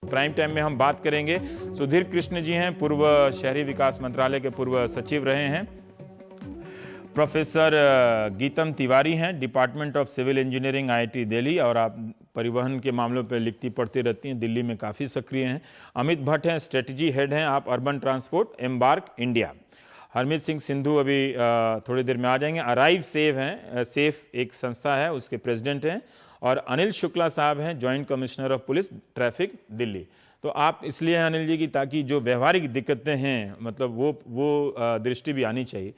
Prime time में हम बात करेंगे। सुधीर कृष्ण जी हैं, पूर्व शहरी विकास मंत्रालय के पूर्व सचिव रहे हैं। प्रोफेसर गीतम तिवारी हैं, department of civil engineering IIT Delhi, और आप परिवहन के मामलों पर लिखती पढ़ती रहती हैं, दिल्ली में काफ़ी सक्रिय हैं। अमित भट्ट हैं, स्ट्रेटजी हेड हैं आप urban transport embark India. Harmeet Singh Sindhu अभी थोड़ी देर में आ जाएंगे। अराइव सेफ हैं, सेफ एक संस्था है, उसके प्रेसिडेंट हैं। और अनिल शुक्ला साहब हैं, joint commissioner of police traffic Delhi. तो आप इसलिए हैं अनिल जी की ताकि जो व्यवहारिक दिक्कतें हैं मतलब वो दृष्टि भी आनी चाहिए।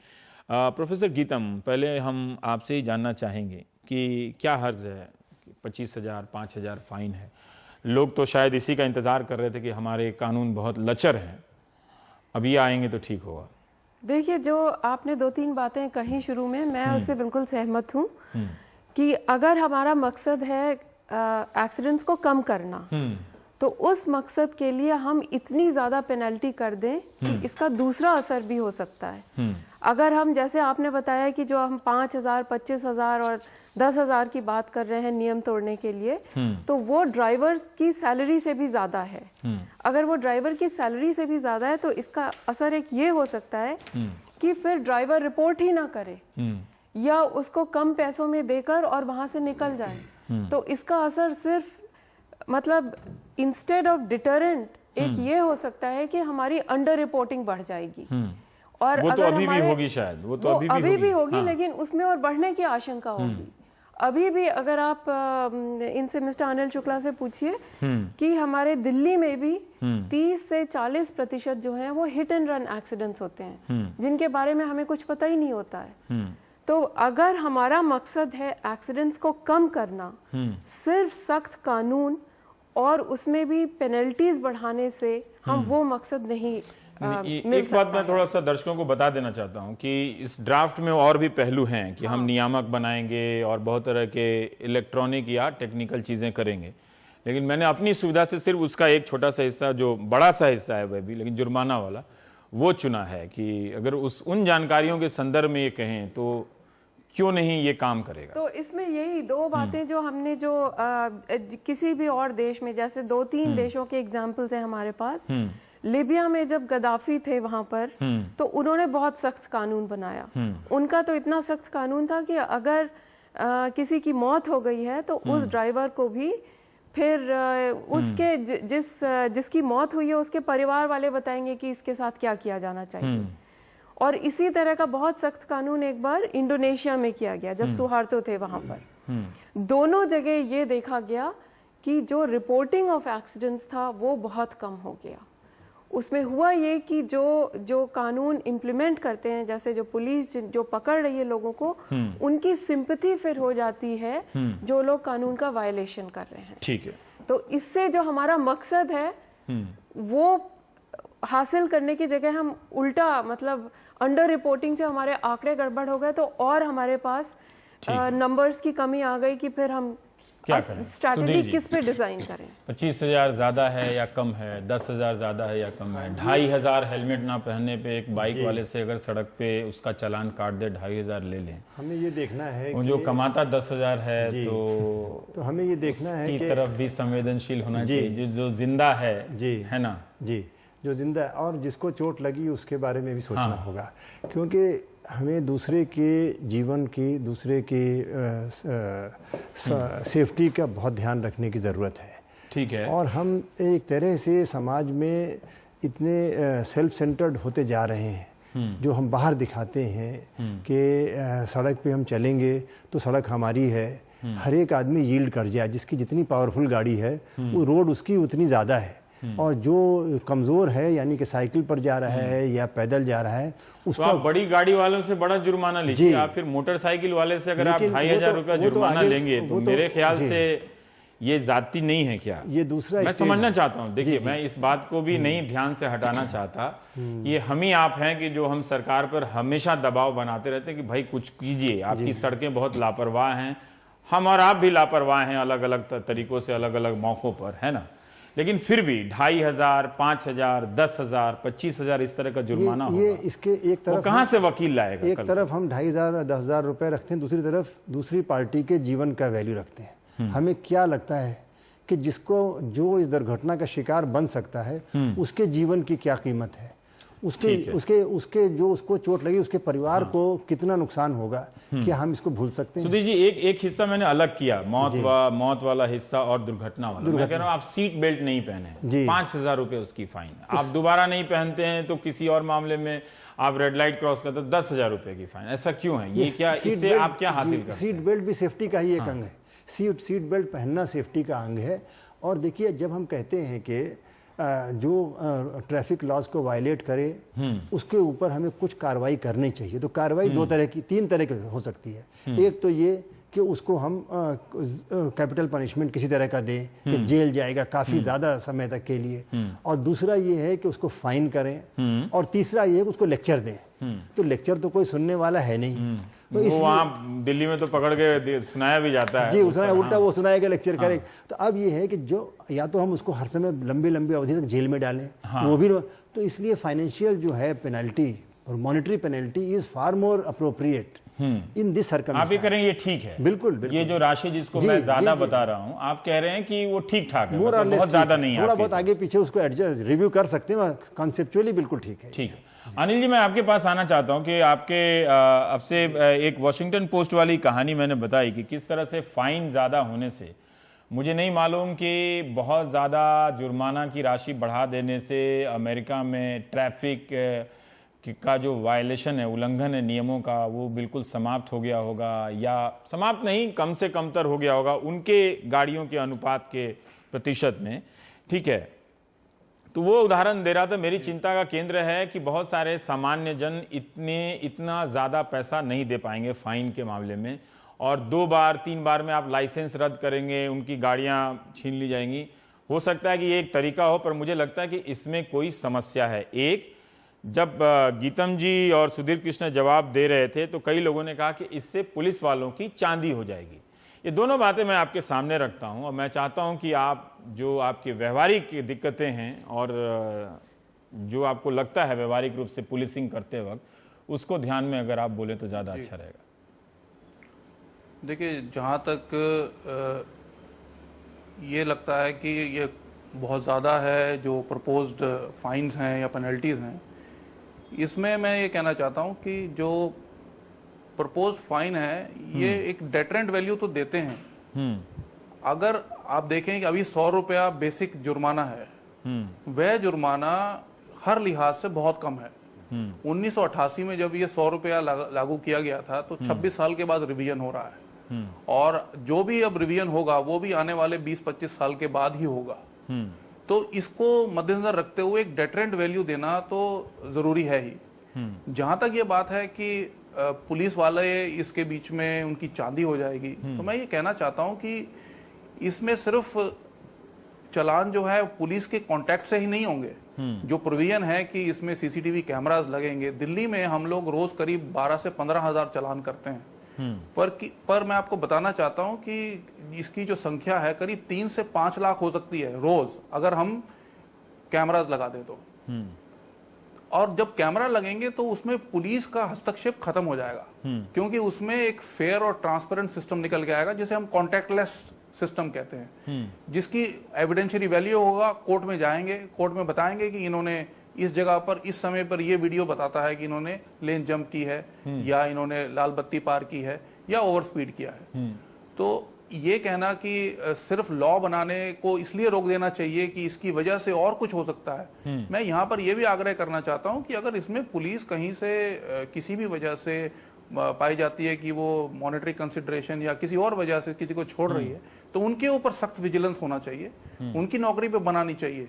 प्रोफेसर गीतम, पहले हम आपसे ही जानना चाहेंगे कि क्या हर्ज है 25,000 5,000 फाइन है। लोग तो शायद इसी का इंतज़ार कर रहे थे कि हमारे कानून बहुत लचर हैं, अभी आएंगे तो ठीक होगा। देखिए, जो आपने 2-3 बातें कही शुरू में, मैं उससे बिल्कुल सहमत हूँ कि अगर हमारा मकसद है एक्सीडेंट्स को कम करना, तो उस मकसद के लिए हम इतनी ज़्यादा पेनल्टी कर दें कि इसका दूसरा असर भी हो सकता है। अगर हम, जैसे आपने बताया कि जो हम 5,000, 25,000 और 10,000 की बात कर रहे हैं नियम तोड़ने के लिए, तो वो ड्राइवर्स की सैलरी से भी ज़्यादा है। अगर वो ड्राइवर की सैलरी से भी ज़्यादा है तो इसका असर एक ये हो सकता है कि फिर ड्राइवर रिपोर्ट ही ना करे या उसको कम पैसों में देकर और वहाँ से निकल जाए। तो इसका असर सिर्फ मतलब इंस्टेड ऑफ डिटरेंट एक ये हो सकता है कि हमारी अंडर रिपोर्टिंग बढ़ जाएगी। और वो अगर तो अभी भी होगी शायद, वो तो अभी भी होगी, हाँ। लेकिन उसमें और बढ़ने की आशंका होगी। अभी भी अगर आप इनसे मिस्टर अनिल शुक्ला से पूछिए कि हमारे दिल्ली में भी 30 से 40% जो है वो हिट एंड रन एक्सीडेंट्स होते हैं, जिनके बारे में हमें कुछ पता ही नहीं होता है। तो अगर हमारा मकसद है एक्सीडेंट्स को कम करना, सिर्फ सख्त कानून और उसमें भी पेनल्टीज बढ़ाने से हम वो मकसद नहीं एक बात मैं थोड़ा सा दर्शकों को बता देना चाहता हूं कि इस ड्राफ्ट में और भी पहलू हैं कि हम नियामक बनाएंगे और बहुत तरह के इलेक्ट्रॉनिक या टेक्निकल चीजें करेंगे, लेकिन मैंने अपनी सुविधा से सिर्फ उसका एक छोटा सा हिस्सा, जो बड़ा सा हिस्सा है वह भी लेकिन जुर्माना वाला, वो चुना है कि अगर उन जानकारियों के संदर्भ में ये कहें तो क्यों नहीं ये काम करेगा। तो इसमें यही 2 बातें जो हमने जो किसी भी और देश में, जैसे 2-3 देशों के एग्जाम्पल्स हैं हमारे पास। लीबिया में जब गद्दाफी थे वहां पर, तो उन्होंने बहुत सख्त कानून बनाया। उनका तो इतना सख्त कानून था कि अगर किसी की मौत हो गई है तो उस ड्राइवर को भी फिर उसके जिसकी मौत हुई है उसके परिवार वाले बताएंगे कि इसके साथ क्या किया जाना चाहिए। और इसी तरह का बहुत सख्त कानून एक बार इंडोनेशिया में किया गया जब सुहार्तो थे वहां पर। दोनों जगह ये देखा गया कि जो रिपोर्टिंग ऑफ एक्सीडेंट्स था वो बहुत कम हो गया। उसमें हुआ ये कि जो कानून इम्प्लीमेंट करते हैं, जैसे जो पुलिस जो पकड़ रही है लोगों को, उनकी सिंपैथी फिर हो जाती है जो लोग कानून का वायलेशन कर रहे हैं। ठीक है। तो इससे जो हमारा मकसद है वो हासिल करने की जगह हम उल्टा, मतलब अंडर रिपोर्टिंग से हमारे आंकड़े गड़बड़ हो गए, तो और हमारे पास नंबर्स की कमी आ गई कि फिर हम क्या करें, स्ट्रैटेजी किस पे डिजाइन करें। 25,000 ज्यादा है या कम है, 10,000 ज्यादा है या कम है। 2,500 हेलमेट ना पहनने पे एक बाइक वाले से अगर सड़क पे उसका चालान काट दे, 2,500 ले लें। हमें ये देखना है वो जो कमाता 10,000 है तो हमें ये देखना है कि तरफ भी संवेदनशील होना चाहिए। जो जिंदा है ना जी, जो जिंदा है और जिसको चोट लगी उसके बारे में भी सोचना होगा, क्योंकि हमें दूसरे के जीवन की, दूसरे की सेफ्टी का बहुत ध्यान रखने की ज़रूरत है। ठीक है। और हम एक तरह से समाज में इतने सेल्फ सेंटर्ड होते जा रहे हैं, जो हम बाहर दिखाते हैं कि सड़क पे हम चलेंगे तो सड़क हमारी है, हर एक आदमी यील्ड कर जाए, जिसकी जितनी पावरफुल गाड़ी है वो रोड उसकी उतनी ज़्यादा है, और जो कमज़ोर है यानी कि साइकिल पर जा रहा है या पैदल जा रहा है उसका तो आप बड़ी गाड़ी वालों से बड़ा जुर्माना लीजिए। आप फिर मोटरसाइकिल वाले से अगर आप 2,500 रुपया जुर्माना लेंगे तो मेरे ख्याल से ये जाती नहीं है क्या? ये दूसरा मैं समझना चाहता हूँ। देखिए, मैं इस बात को भी नहीं ध्यान से हटाना चाहता। ये हम ही आप हैं कि जो हम सरकार पर हमेशा दबाव बनाते रहते हैं कि भाई कुछ कीजिए, आपकी सड़कें बहुत लापरवाह हैं, हम और आप भी लापरवाह हैं अलग अलग तरीकों से, अलग अलग मौकों पर, है ना। लेकिन फिर भी 2,500, 5,000, 10,000, 25,000 इस तरह का जुर्माना ये इसके एक तरफ कहाँ से वकील लाएगा? एक तरफ हम 2,500, 10,000 रुपए रखते हैं, दूसरी तरफ दूसरी पार्टी के जीवन का वैल्यू रखते हैं। हमें क्या लगता है कि जिसको जो इस दुर्घटना का शिकार बन सकता है उसके जीवन की क्या कीमत है, उसके जो उसको चोट लगी उसके परिवार को कितना नुकसान होगा, क्या हम इसको भूल सकते हैं? सुधीर जी, एक हिस्सा मैंने अलग किया, मौत वाला हिस्सा और दुर्घटना वाला। मैं कह रहा हूं आप सीट बेल्ट नहीं पहने, 5,000 रुपए उसकी फाइन। आप दोबारा नहीं पहनते हैं तो किसी और मामले में आप रेड लाइट क्रॉस करते तो 10,000 रुपए की फाइन। ऐसा क्यों है? ये क्या, इससे आप क्या हासिल करते हैं? सीट बेल्ट भी सेफ्टी का ही एक अंग है। सीट बेल्ट पहनना सेफ्टी का अंग है। और देखिए, जब हम कहते हैं कि जो ट्रैफिक लॉज को वायलेट करे उसके ऊपर हमें कुछ कार्रवाई करनी चाहिए, तो कार्रवाई तीन तरह की हो सकती है। एक तो ये कि उसको हम कैपिटल पनिशमेंट किसी तरह का दें कि जेल जाएगा काफ़ी ज़्यादा समय तक के लिए, और दूसरा ये है कि उसको फाइन करें, और तीसरा ये है कि उसको लेक्चर दें। तो लेक्चर तो कोई सुनने वाला है नहीं, तो वो वहाँ दिल्ली में तो पकड़ के सुनाया भी जाता है। जी, उल्टा वो सुनाएगा, लेक्चर करेगा। तो अब ये है कि जो या तो हम उसको हर समय लंबी लंबी अवधि तक जेल में डालें, वो भी तो इसलिए फाइनेंशियल जो है पेनल्टी और monetary penalty is far more appropriate in this circumstance. आप ये करेंगे, ये ठीक है। बिल्कुल। ये जो राशि जिसको मैं ज्यादा बता रहा हूँ, आप कह रहे हैं कि वो ठीक ठाक है, मतलब बहुत ज्यादा नहीं है, थोड़ा बहुत आगे पीछे उसको एडजस्ट रिव्यू कर सकते हैं, कॉन्सेप्चुअली बिल्कुल ठीक है। ठीक है। अनिल जी, मैं आपके पास आना चाहता हूं कि आपके अब से एक वॉशिंगटन पोस्ट वाली कहानी मैंने बताई कि किस तरह से फाइन ज़्यादा होने से, मुझे नहीं मालूम कि बहुत ज़्यादा जुर्माना की राशि बढ़ा देने से अमेरिका में ट्रैफिक का जो वायलेशन है, उल्लंघन है नियमों का, वो बिल्कुल समाप्त हो गया होगा, या समाप्त नहीं, कम से कमतर हो गया होगा उनके गाड़ियों के अनुपात के प्रतिशत में। ठीक है, तो वो उदाहरण दे रहा था। मेरी चिंता का केंद्र है कि बहुत सारे सामान्य जन इतना ज़्यादा पैसा नहीं दे पाएंगे फाइन के मामले में, और 2 बार 3 बार में आप लाइसेंस रद्द करेंगे, उनकी गाड़ियां छीन ली जाएंगी। हो सकता है कि ये एक तरीका हो, पर मुझे लगता है कि इसमें कोई समस्या है। एक, जब गीतम जी और सुधीर कृष्ण जवाब दे रहे थे तो कई लोगों ने कहा कि इससे पुलिस वालों की चांदी हो जाएगी। ये दोनों बातें मैं आपके सामने रखता हूं, और मैं चाहता हूं कि आप जो आपकी व्यवहारिक दिक्कतें हैं और जो आपको लगता है व्यवहारिक रूप से पुलिसिंग करते वक्त, उसको ध्यान में अगर आप बोले तो ज़्यादा अच्छा रहेगा। देखिए, जहाँ तक ये लगता है कि ये बहुत ज़्यादा है जो प्रपोज्ड फाइन्स हैं या पेनल्टीज़ हैं, इसमें मैं ये कहना चाहता हूँ कि जो प्रपोज फाइन है ये एक डेटरेंट वैल्यू तो देते हैं। अगर आप देखें कि अभी 100 रुपया बेसिक जुर्माना है, वह जुर्माना हर लिहाज से बहुत कम है। 1988 में जब ये 100 रुपया लागू किया गया था तो 26 साल के बाद रिवीजन हो रहा है, और जो भी अब रिवीजन होगा वो भी आने वाले 20-25 साल के बाद ही होगा। तो इसको मद्देनजर रखते हुए एक डेटरेंट वैल्यू देना तो जरूरी है ही। जहां तक ये बात है कि पुलिस वाले इसके बीच में उनकी चांदी हो जाएगी, तो मैं ये कहना चाहता हूं कि इसमें सिर्फ चालान जो है पुलिस के कांटेक्ट से ही नहीं होंगे। जो प्रोविजन है कि इसमें सीसीटीवी कैमरास लगेंगे। दिल्ली में हम लोग रोज करीब 12 से 15 हजार चालान करते हैं, पर मैं आपको बताना चाहता हूं कि इसकी जो संख्या है करीब 3 से 5 लाख हो सकती है रोज, अगर हम कैमरास लगा दें तो। और जब कैमरा लगेंगे तो उसमें पुलिस का हस्तक्षेप खत्म हो जाएगा, क्योंकि उसमें एक फेयर और ट्रांसपेरेंट सिस्टम निकल के आएगा, जिसे हम कॉन्टैक्टलेस सिस्टम कहते हैं, जिसकी एविडेंशियरी वैल्यू होगा। कोर्ट में जाएंगे, कोर्ट में बताएंगे कि इन्होंने इस जगह पर इस समय पर ये वीडियो बताता है कि इन्होंने लेन जंप की है, या इन्होंने लाल बत्ती पार की है, या ओवर स्पीड किया है। तो ये कहना कि सिर्फ लॉ बनाने को इसलिए रोक देना चाहिए कि इसकी वजह से और कुछ हो सकता है, मैं यहाँ पर यह भी आग्रह करना चाहता हूँ कि अगर इसमें पुलिस कहीं से किसी भी वजह से पाई जाती है कि वो मॉनेटरी कंसिडरेशन या किसी और वजह से किसी को छोड़ रही है, तो उनके ऊपर सख्त विजिलेंस होना चाहिए, उनकी नौकरी पे बनानी चाहिए,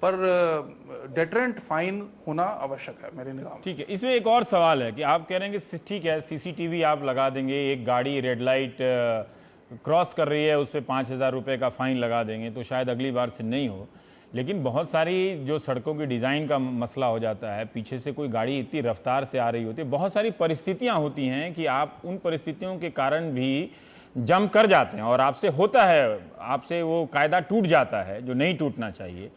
पर डेटरेंट फाइन होना आवश्यक है मेरे निगाह में। ठीक है, इसमें एक और सवाल है कि आप कह रहे हैं कि ठीक है सीसीटीवी आप लगा देंगे, एक गाड़ी रेड लाइट क्रॉस कर रही है उस पर 5,000 रुपये का फाइन लगा देंगे तो शायद अगली बार से नहीं हो, लेकिन बहुत सारी जो सड़कों की डिज़ाइन का मसला हो जाता है, पीछे से कोई गाड़ी इतनी रफ्तार से आ रही होती है, बहुत सारी परिस्थितियां होती हैं कि आप उन परिस्थितियों के कारण भी जम कर जाते हैं और आपसे होता है, आपसे वो कायदा टूट जाता है जो नहीं टूटना चाहिए।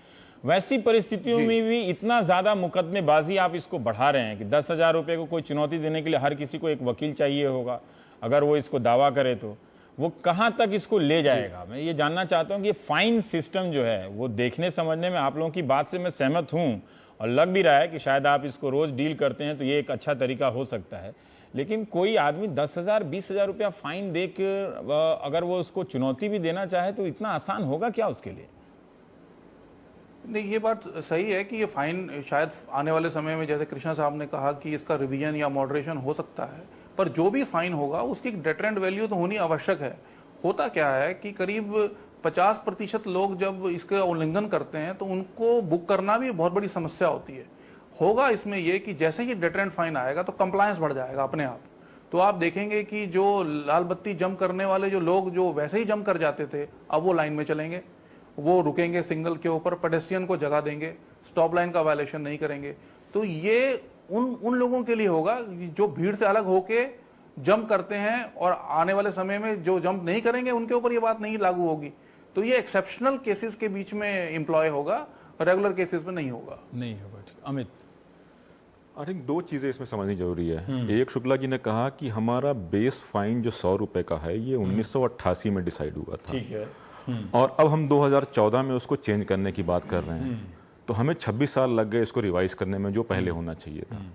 वैसी परिस्थितियों में भी इतना ज़्यादा मुकदमेबाजी आप इसको बढ़ा रहे हैं कि 10,000 रुपये को कोई चुनौती देने के लिए हर किसी को एक वकील चाहिए होगा अगर वो इसको दावा करे तो। वो कहाँ तक इसको ले जाएगा। मैं ये जानना चाहता हूँ कि फाइन सिस्टम जो है वो देखने समझने में आप लोगों की बात से मैं सहमत हूँ और लग भी रहा है कि शायद आप इसको रोज डील करते हैं तो ये एक अच्छा तरीका हो सकता है, लेकिन कोई आदमी 10,000 20,000 रुपया फाइन दे कर अगर वो उसको चुनौती भी देना चाहे तो इतना आसान होगा क्या उसके लिए? नहीं, ये बात सही है कि ये फाइन शायद आने वाले समय में, जैसे कृष्णा साहब ने कहा, कि इसका रिवीजन या मॉडरेशन हो सकता है, पर जो भी फाइन होगा उसकी एक डेटरेंट वैल्यू तो होनी आवश्यक है। होता क्या है कि करीब 50% लोग जब इसका उल्लंघन करते हैं तो उनको बुक करना भी बहुत बड़ी समस्या होती है। होगा इसमें यह कि जैसे ही डेटरेंट फाइन आएगा तो कंप्लायंस बढ़ जाएगा अपने आप। तो आप देखेंगे कि जो लाल बत्ती जंप करने वाले जो लोग जो वैसे ही जंप कर जाते थे, अब वो लाइन में चलेंगे, वो रुकेंगे सिग्नल के ऊपर, पेडेस्ट्रियन को जगह देंगे, स्टॉप लाइन का वायलेशन नहीं करेंगे। तो ये उन लोगों के लिए होगा जो भीड़ से अलग होके जंप करते हैं, और आने वाले समय में जो जंप नहीं करेंगे उनके ऊपर ये बात नहीं लागू होगी। तो ये एक्सेप्शनल केसेस के बीच में एम्प्लॉय होगा, रेगुलर केसेस में नहीं होगा। ठीक। अमित, आई थिंक दो चीज़ें इसमें समझनी जरूरी है। एक, शुक्ला जी ने कहा कि हमारा बेस फाइन जो 100 रुपए का है ये 1988 में डिसाइड हुआ था, ठीक है, और अब हम 2014 में उसको चेंज करने की बात कर रहे हैं। तो हमें 26 साल लग गए इसको रिवाइज करने में, जो पहले होना चाहिए था।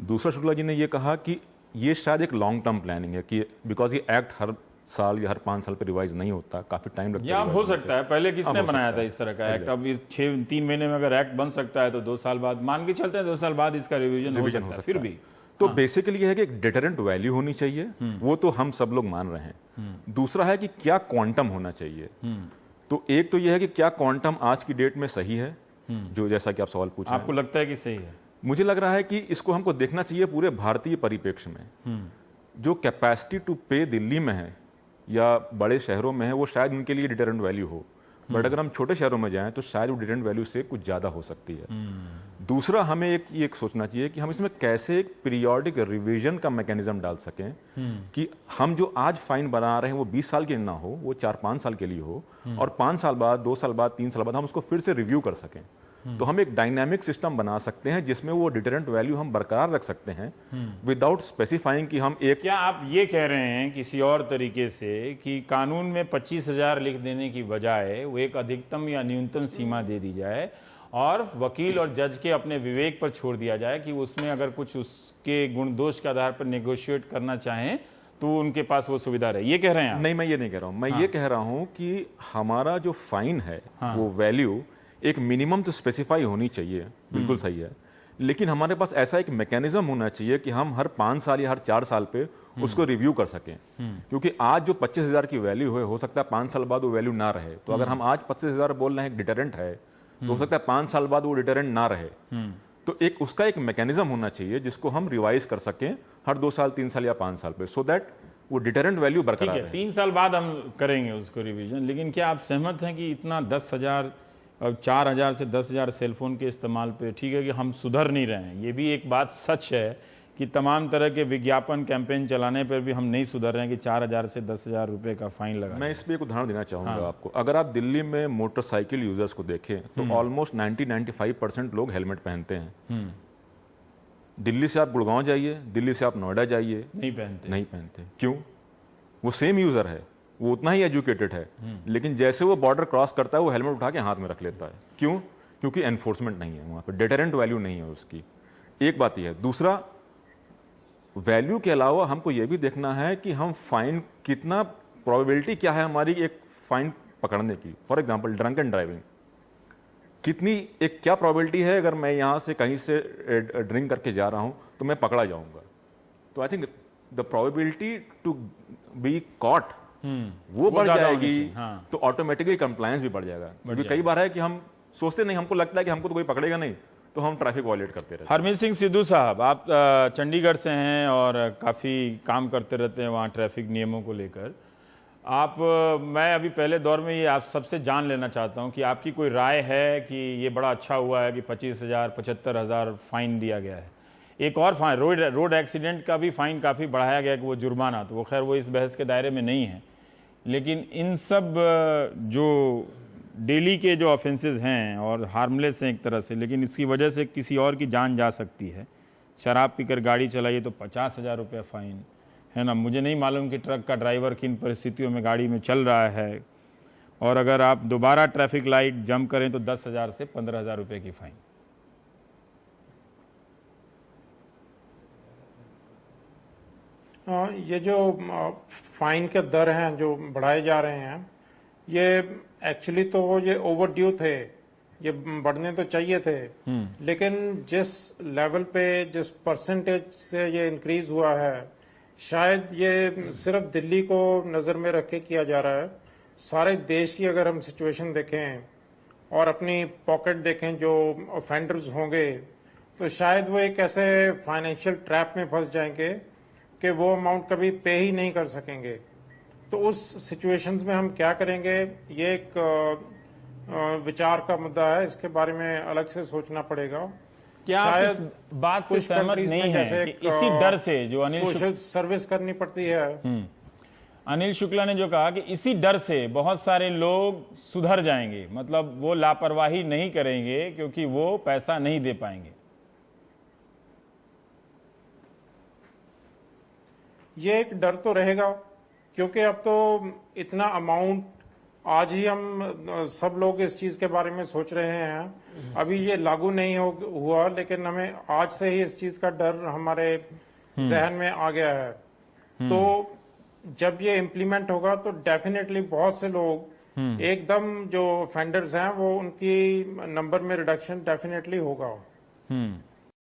दूसरा, शुक्ला जी ने ये कहा कि ये शायद एक लॉन्ग टर्म प्लानिंग है कि बिकॉज ये एक्ट हर साल या हर 5 साल पे रिवाइज नहीं होता, काफी टाइम लगता है। या हो सकता है पहले किसने बनाया था इस तरह का एक्ट, अब इस 3 महीने में अगर एक्ट बन सकता है तो 2 साल बाद मान के चलते हैं, 2 साल बाद इसका रिवीजन हो सकता है फिर भी। तो बेसिकली ये है कि एक डिटरेंट वैल्यू होनी चाहिए, वो तो हम सब लोग मान रहे हैं। दूसरा है कि क्या क्वांटम होना चाहिए। तो एक तो ये है कि क्या क्वांटम आज की डेट में सही है, जो जैसा कि आप सवाल पूछे, आपको लगता है कि सही है? मुझे लग रहा है कि इसको हमको देखना चाहिए पूरे भारतीय परिप्रेक्ष्य में। जो कैपेसिटी टू पे दिल्ली में है या बड़े शहरों में है, वो शायद उनके लिए डिटरेंट वैल्यू हो, बट अगर हम छोटे शहरों में जाएं तो शायद वो डिटरेंट वैल्यू से कुछ ज्यादा हो सकती है। दूसरा, हमें एक सोचना चाहिए कि हम इसमें कैसे एक पीरियोडिक रिवीजन का मैकेनिज्म डाल सकें कि हम जो आज फाइन बना रहे हैं वो 20 साल के ना हो, वो 4-5 साल के लिए हो, और 5 साल बाद, 2 साल बाद, 3 साल बाद हम उसको फिर से रिव्यू कर सकें। तो हम एक डायनामिक सिस्टम बना सकते हैं जिसमें वो डिटरेंट वैल्यू हम बरकरार रख सकते हैं विदाउट स्पेसिफाइंग कि हम एक। क्या आप ये कह रहे हैं किसी और तरीके से कि कानून में 25,000 लिख देने की बजाय वो एक अधिकतम या न्यूनतम सीमा दे दी जाए और वकील और जज के अपने विवेक पर छोड़ दिया जाए कि उसमें अगर कुछ उसके गुण दोष के आधार पर नेगोशिएट करना चाहें तो उनके पास वो सुविधा रहे, ये कह रहे हैं आप? नहीं, मैं ये नहीं कह रहा हूं। मैं ये कह रहा हूं कि हमारा जो फाइन है वो वैल्यू एक मिनिमम तो स्पेसिफाई होनी चाहिए, बिल्कुल सही है, लेकिन हमारे पास ऐसा एक मैकेनिज्म होना चाहिए कि हम हर 5 साल या हर 4 साल पे उसको रिव्यू कर सकें। क्योंकि आज जो 25,000 की वैल्यू है, हो सकता है 5 साल बाद वो वैल्यू ना रहे। तो अगर हम आज 25,000 बोल रहे हैं डिटरेंट है, तो हो सकता है 5 साल बाद वो डिटरेंट ना रहे। तो एक उसका एक मैकेनिज्म होना चाहिए जिसको हम रिवाइज कर सकें हर 2 साल, 3 साल या 5 साल पे, सो दैट वो डिटरेंट वैल्यू बरकरार है। 3 साल बाद हम करेंगे उसको रिवीजन। लेकिन क्या आप सहमत हैं कि इतना 10,000 और 4,000 से 10,000 सेलफोन के इस्तेमाल पे, ठीक है कि हम सुधर नहीं रहे हैं, ये भी एक बात सच है कि तमाम तरह के विज्ञापन कैंपेन चलाने पर भी हम नहीं सुधर रहे हैं कि 4,000 से 10,000 रुपए का फाइन लगा। मैं इस पर एक उदाहरण देना चाहूंगा आपको। अगर आप दिल्ली में मोटरसाइकिल यूजर्स को देखें तो ऑलमोस्ट 90-95% लोग हेलमेट पहनते हैं। दिल्ली से आप गुड़गांव जाइए, दिल्ली से आप नोएडा जाइए, नहीं पहनते। क्यों? वो सेम यूजर है, वो उतना ही एजुकेटेड है, लेकिन जैसे वो बॉर्डर क्रॉस करता है वो हेलमेट उठा के हाथ में रख लेता है। क्यों? क्योंकि एनफोर्समेंट नहीं है वहां पर, डिटरेंट वैल्यू नहीं है उसकी। एक बात यह है। दूसरा, वैल्यू के अलावा हमको यह भी देखना है कि हम फाइन कितना, प्रोबेबिलिटी क्या है हमारी एक फाइन पकड़ने की। For example drunk and driving, कितनी एक क्या प्रोबेबिलिटी है अगर मैं यहां से कहीं से ड्रिंक करके जा रहा हूं तो मैं पकड़ा जाऊंगा। तो I think the probability to be caught वो बढ़ जाएगी। तो ऑटोमेटिकली कंप्लायंस भी बढ़ जाएगा। क्योंकि कई बार है कि हम सोचते नहीं, हमको लगता है कि हमको तो कोई पकड़ेगा नहीं, तो हम ट्रैफिक वायलेट करते रहते हैं। हरमीत सिंह सिद्धू साहब, आप चंडीगढ़ से हैं और काफ़ी काम करते रहते हैं वहाँ ट्रैफिक नियमों को लेकर। मैं अभी पहले दौर में ये आप सबसे जान लेना चाहता हूँ कि आपकी कोई राय है कि ये बड़ा अच्छा हुआ है कि 25,000 75,000 फाइन दिया गया है। एक और फाइन, रोड एक्सीडेंट का भी फाइन काफ़ी बढ़ाया गया कि वो जुर्माना, तो वो खैर वो इस बहस के दायरे में नहीं है। लेकिन इन सब जो डेली के जो ऑफेंसेस हैं और हार्मलेस हैं एक तरह से, लेकिन इसकी वजह से किसी और की जान जा सकती है। शराब पीकर गाड़ी चलाइए तो 50,000 रुपये फाइन है ना। मुझे नहीं मालूम कि ट्रक का ड्राइवर किन परिस्थितियों में गाड़ी में चल रहा है, और अगर आप दोबारा ट्रैफिक लाइट जंप करें तो 10,000 से 15,000 रुपए की फाइन। ये जो फाइन के दर हैं जो बढ़ाए जा रहे हैं, ये एक्चुअली तो ये ओवरड्यू थे, ये बढ़ने तो चाहिए थे, लेकिन जिस लेवल पे जिस परसेंटेज से ये इंक्रीज हुआ है, शायद ये सिर्फ दिल्ली को नज़र में रख के किया जा रहा है। सारे देश की अगर हम सिचुएशन देखें और अपनी पॉकेट देखें जो ऑफेंडर्स होंगे, तो शायद वो एक ऐसे फाइनेंशियल ट्रैप में फंस जाएंगे कि वो अमाउंट कभी पे ही नहीं कर सकेंगे। तो उस सिचुएशंस में हम क्या करेंगे, ये एक विचार का मुद्दा है, इसके बारे में अलग से सोचना पड़ेगा। क्या आप इस बात से सहमत नहीं है कि इसी डर से जो सोशल सर्विस करनी पड़ती है? अनिल शुक्ला ने जो कहा कि इसी डर से बहुत सारे लोग सुधर जाएंगे, मतलब वो लापरवाही नहीं करेंगे क्योंकि वो पैसा नहीं दे पाएंगे। ये एक डर तो रहेगा, क्योंकि अब तो इतना अमाउंट, आज ही हम सब लोग इस चीज के बारे में सोच रहे हैं, अभी ये लागू नहीं हुआ, लेकिन हमें आज से ही इस चीज का डर हमारे जहन में आ गया है। तो जब ये इम्प्लीमेंट होगा तो डेफिनेटली बहुत से लोग एकदम जो ऑफेंडर्स हैं वो उनकी नंबर में रिडक्शन डेफिनेटली होगा।